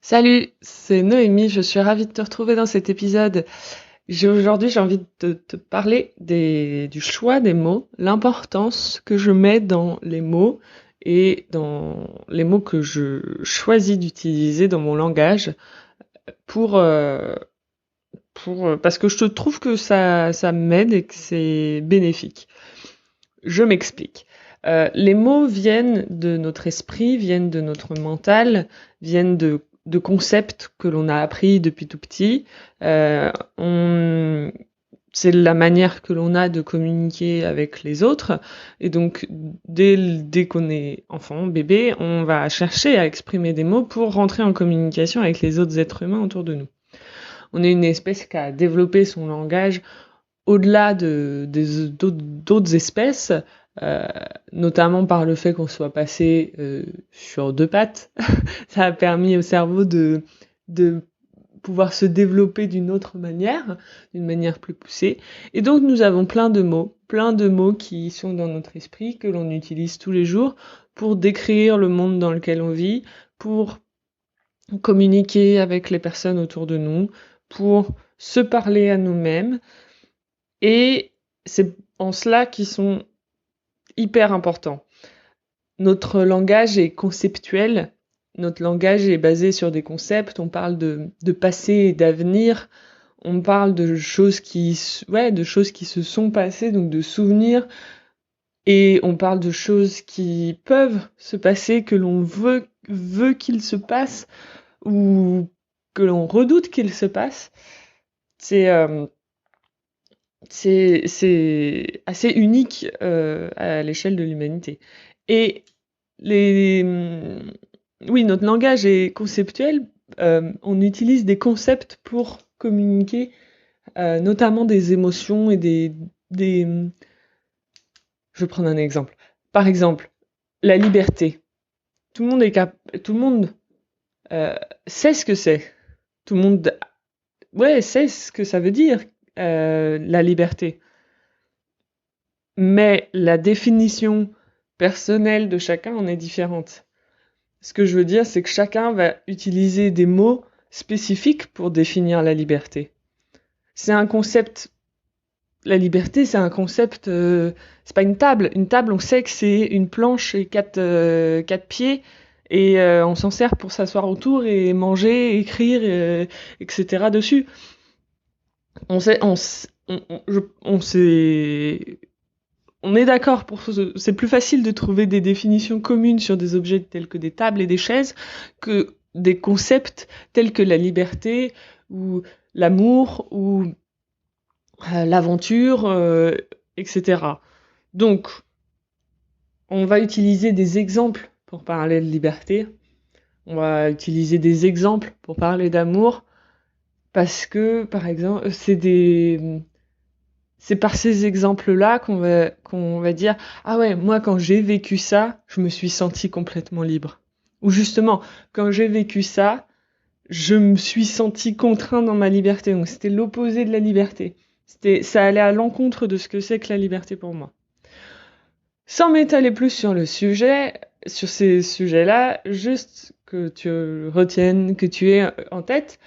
Salut, c'est Noémie, je suis ravie de te retrouver dans cet épisode. Aujourd'hui, j'ai envie de te parler du choix des mots, l'importance que je mets dans les mots et dans les mots que je choisis d'utiliser dans mon langage pour, euh, parce que je trouve que ça m'aide et que c'est bénéfique. Je m'explique. Les mots viennent de notre esprit, viennent de notre mental, viennent de concepts que l'on a appris depuis tout petit. Euh, on, c'est la manière que l'on a de communiquer avec les autres. Et donc, dès qu'on est enfant, bébé, on va chercher à exprimer des mots pour rentrer en communication avec les autres êtres humains autour de nous. On est une espèce qui a développé son langage au-delà d'autres espèces, euh, notamment par le fait qu'on soit passé sur deux pattes. Ça a permis au cerveau de pouvoir se développer d'une autre manière, d'une manière plus poussée. Et donc nous avons plein de mots qui sont dans notre esprit, que l'on utilise tous les jours pour décrire le monde dans lequel on vit, pour communiquer avec les personnes autour de nous, pour se parler à nous-mêmes. Et c'est en cela qu'ils sont hyper importants. Notre langage est conceptuel, notre langage est basé sur des concepts, on parle de passé et d'avenir, on parle de choses de choses qui se sont passées, donc de souvenirs, et on parle de choses qui peuvent se passer, que l'on veut qu'ils se passent, ou que l'on redoute qu'ils se passent. C'est c'est assez unique à l'échelle de l'humanité. Et les, oui, notre langage est conceptuel. On utilise des concepts pour communiquer, notamment des émotions et des. Je vais prendre un exemple. Par exemple, la liberté. Tout le monde tout le monde euh, sait ce que c'est. Tout le monde, ouais, sait ce que ça veut dire la liberté. Mais la définition personnelle de chacun en est différente. Ce que je veux dire, c'est que chacun va utiliser des mots spécifiques pour définir la liberté. C'est un concept. La liberté, c'est un concept. C'est pas une table. Une table, on sait que c'est une planche et quatre pieds, et on s'en sert pour s'asseoir autour et manger, écrire, etc. dessus. On sait, on sait, on est d'accord c'est plus facile de trouver des définitions communes sur des objets tels que des tables et des chaises que des concepts tels que la liberté ou l'amour ou l'aventure, etc. Donc, on va utiliser des exemples pour parler de liberté. On va utiliser des exemples pour parler d'amour parce que, par exemple, c'est par ces exemples-là qu'on va dire ah ouais, moi quand j'ai vécu ça, je me suis senti complètement libre. Ou justement, quand j'ai vécu ça, je me suis senti contraint dans ma liberté. Donc c'était l'opposé de la liberté. Ça allait à l'encontre de ce que c'est que la liberté pour moi. Sans m'étaler plus sur le sujet, sur ces sujets-là, juste que tu retiennes, que tu aies en tête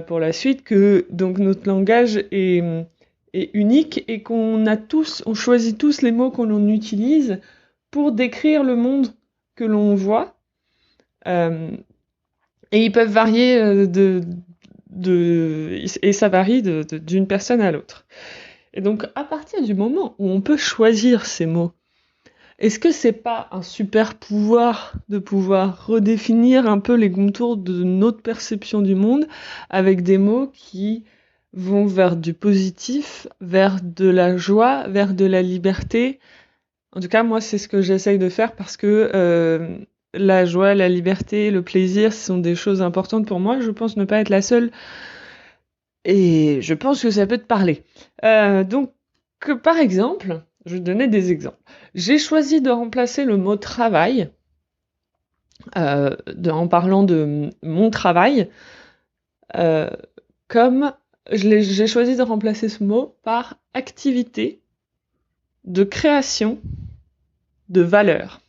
pour la suite que donc notre langage est unique et on choisit tous les mots qu'on utilise pour décrire le monde que l'on voit. Euh, et ils peuvent varier et ça varie d'une personne à l'autre. Et donc, à partir du moment où on peut choisir ces mots, est-ce que c'est pas un super pouvoir de pouvoir redéfinir un peu les contours de notre perception du monde avec des mots qui vont vers du positif, vers de la joie, vers de la liberté? En tout cas, moi, c'est ce que j'essaye de faire parce que la joie, la liberté, le plaisir, ce sont des choses importantes pour moi. Je pense ne pas être la seule et je pense que ça peut te parler. Donc, par exemple, je vais te donner des exemples. J'ai choisi de remplacer le mot travail, en parlant de mon travail, euh, comme j'ai choisi de remplacer ce mot par activité de création de valeur.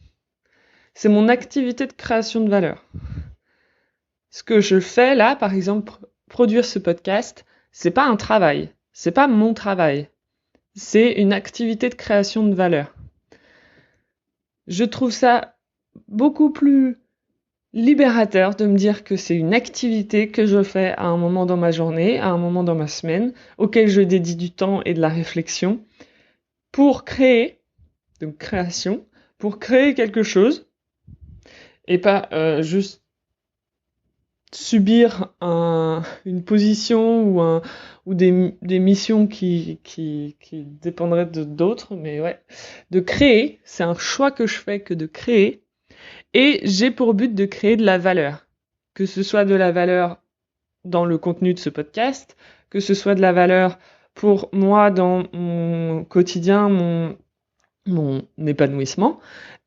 C'est mon activité de création de valeur. Ce que je fais là, par exemple, produire ce podcast, c'est pas un travail. C'est pas mon travail. C'est une activité de création de valeur. Je trouve ça beaucoup plus libérateur de me dire que c'est une activité que je fais à un moment dans ma journée, à un moment dans ma semaine, auquel je dédie du temps et de la réflexion pour créer, donc création, pour créer quelque chose et pas juste subir une position ou des missions qui dépendraient d'autres, mais ouais, de créer, c'est un choix que je fais que de créer, et j'ai pour but de créer de la valeur, que ce soit de la valeur dans le contenu de ce podcast, que ce soit de la valeur pour moi dans mon quotidien, mon épanouissement,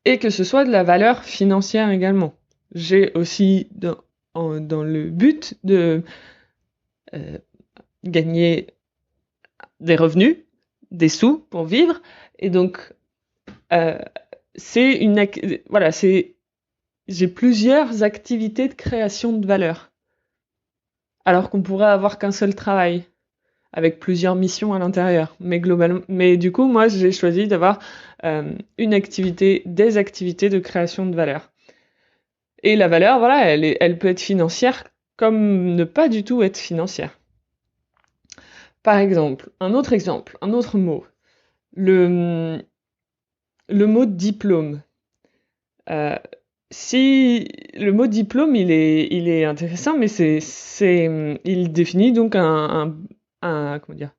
et que ce soit de la valeur financière également. J'ai aussi dans le but de gagner des revenus, des sous pour vivre, et donc j'ai plusieurs activités de création de valeur, alors qu'on pourrait avoir qu'un seul travail avec plusieurs missions à l'intérieur. Mais du coup, moi, j'ai choisi d'avoir des activités de création de valeur. Et la valeur, voilà, elle peut être financière comme ne pas du tout être financière. Par exemple, un autre mot, le mot diplôme. Si le mot diplôme, il est intéressant, mais il définit donc comment dire,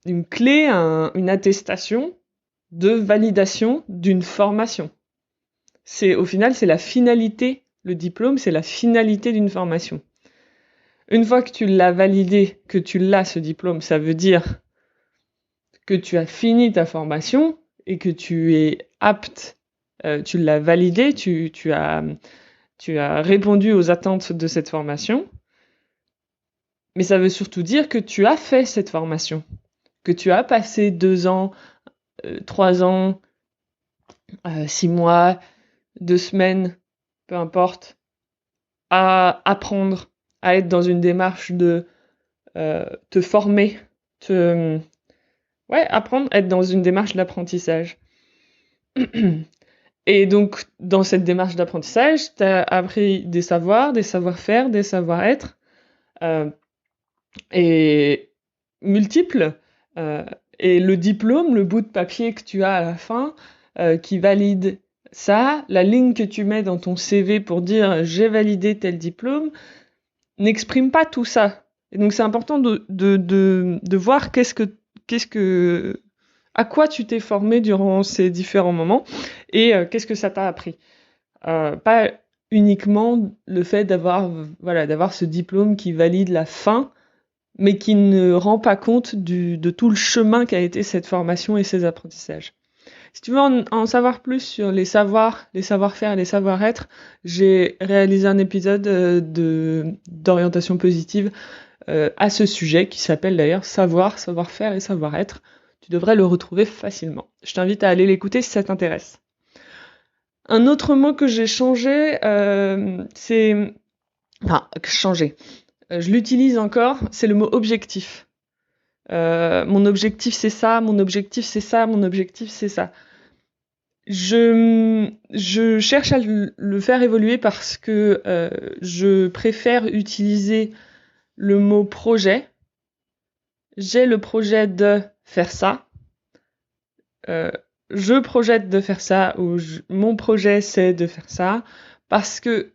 une clé, une attestation de validation d'une formation. Au final, c'est la finalité. Le diplôme, c'est la finalité d'une formation. Une fois que tu l'as validé, que tu l'as ce diplôme, ça veut dire que tu as fini ta formation et que tu es apte, tu l'as validé, tu as répondu aux attentes de cette formation. Mais ça veut surtout dire que tu as fait cette formation, que tu as passé 2 ans, 3 ans, 6 mois, 2 semaines, peu importe, à apprendre, à être dans une démarche de te former, apprendre, être dans une démarche d'apprentissage. Et donc, dans cette démarche d'apprentissage, tu as appris des savoirs, des savoir-faire, des savoir-être, et multiples. Et le diplôme, le bout de papier que tu as à la fin, qui valide ça, la ligne que tu mets dans ton CV pour dire j'ai validé tel diplôme, n'exprime pas tout ça. Et donc c'est important de voir à quoi tu t'es formé durant ces différents moments et qu'est-ce que ça t'a appris. Pas uniquement le fait d'avoir ce diplôme qui valide la fin, mais qui ne rend pas compte de tout le chemin qu'a été cette formation et ces apprentissages. Si tu veux en savoir plus sur les savoirs, les savoir-faire et les savoir-être, j'ai réalisé un épisode d'orientation positive à ce sujet qui s'appelle d'ailleurs Savoir, savoir-faire et savoir-être. Tu devrais le retrouver facilement. Je t'invite à aller l'écouter si ça t'intéresse. Un autre mot que j'ai changé, je l'utilise encore, c'est le mot objectif. Mon objectif c'est ça, mon objectif c'est ça, mon objectif c'est ça. Je cherche à le faire évoluer parce que je préfère utiliser le mot projet. J'ai le projet de faire ça. Je projette de faire ça ou mon projet c'est de faire ça parce que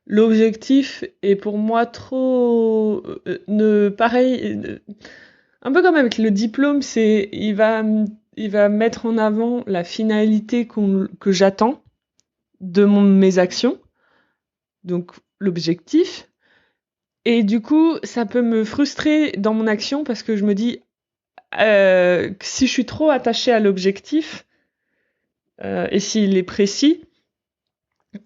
l'objectif est pour moi trop un peu comme avec le diplôme, il va mettre en avant la finalité que j'attends de mes actions, donc l'objectif. Et du coup, ça peut me frustrer dans mon action parce que je me dis, si je suis trop attachée à l'objectif, et s'il est précis,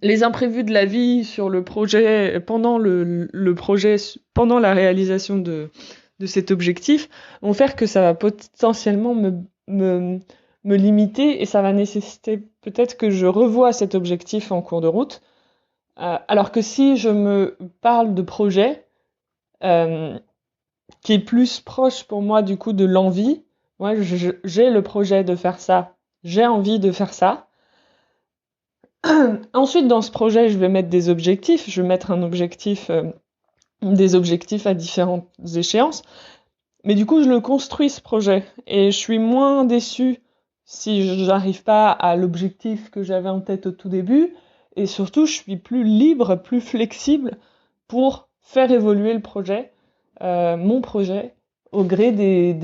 les imprévus de la vie sur le projet, pendant le projet, pendant la réalisation de cet objectif, vont faire que ça va potentiellement me limiter et ça va nécessiter peut-être que je revoie cet objectif en cours de route Alors que si je me parle de projet, euh, qui est plus proche pour moi du coup de l'envie, moi j'ai le projet de faire ça, j'ai envie de faire ça. Ensuite, dans ce projet, je vais mettre des objectifs. Je vais mettre des objectifs à différentes échéances. Mais du coup, je le construis, ce projet. Et je suis moins déçue si je n'arrive pas à l'objectif que j'avais en tête au tout début. Et surtout, je suis plus libre, plus flexible pour faire évoluer le projet, mon projet, au gré des,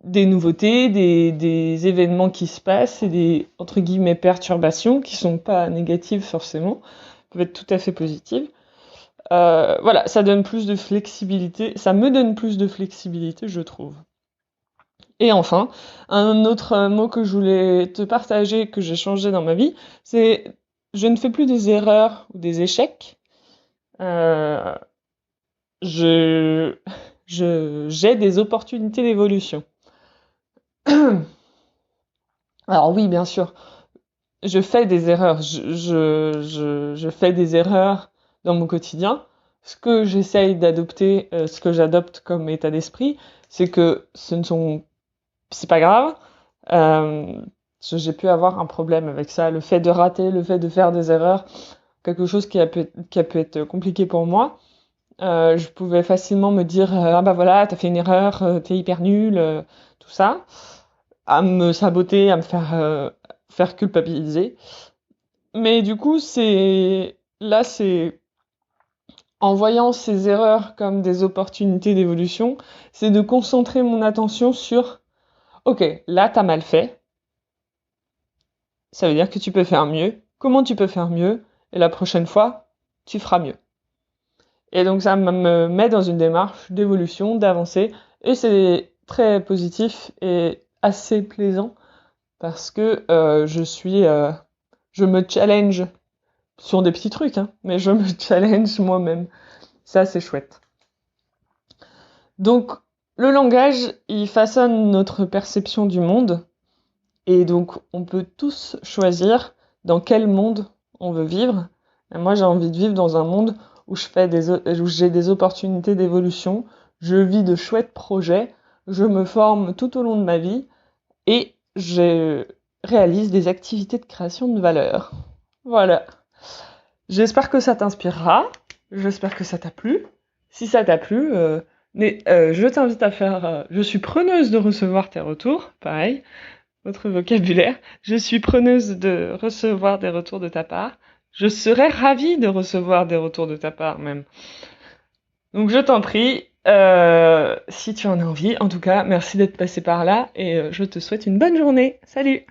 des nouveautés, des événements qui se passent et des, entre guillemets, perturbations qui sont pas négatives forcément, peuvent être tout à fait positives. Voilà, ça donne plus de flexibilité, ça me donne plus de flexibilité, je trouve. Et enfin, un autre mot que je voulais te partager, que j'ai changé dans ma vie, c'est je ne fais plus des erreurs ou des échecs. Euh, je, j'ai des opportunités d'évolution. Alors oui, bien sûr, je fais des erreurs. Je fais des erreurs dans mon quotidien. Ce que j'essaye d'adopter, ce que j'adopte comme état d'esprit, c'est que c'est pas grave. Euh, j'ai pu avoir un problème avec ça, le fait de rater, le fait de faire des erreurs, quelque chose qui a pu être compliqué pour moi. Je pouvais facilement me dire ah bah voilà, t'as fait une erreur, t'es hyper nul, tout ça, à me saboter, à me faire culpabiliser. Mais du coup, c'est en voyant ces erreurs comme des opportunités d'évolution, c'est de concentrer mon attention sur, ok, là t'as mal fait, ça veut dire que tu peux faire mieux. Comment tu peux faire mieux? Et la prochaine fois, tu feras mieux. Et donc ça me met dans une démarche d'évolution, d'avancer, et c'est très positif et assez plaisant parce que je me challenge sur des petits trucs, hein, mais je me challenge moi-même. Ça, c'est chouette. Donc, le langage, il façonne notre perception du monde, et donc on peut tous choisir dans quel monde on veut vivre. Et moi, j'ai envie de vivre dans un monde où où j'ai des opportunités d'évolution, je vis de chouettes projets, je me forme tout au long de ma vie, et je réalise des activités de création de valeur. Voilà. J'espère que ça t'inspirera. J'espère que ça t'a plu. Si ça t'a plu, je t'invite à faire. Je suis preneuse de recevoir tes retours. Pareil, votre vocabulaire. Je suis preneuse de recevoir des retours de ta part. Je serais ravie de recevoir des retours de ta part même. Donc je t'en prie, si tu en as envie. En tout cas, merci d'être passé par là et je te souhaite une bonne journée. Salut!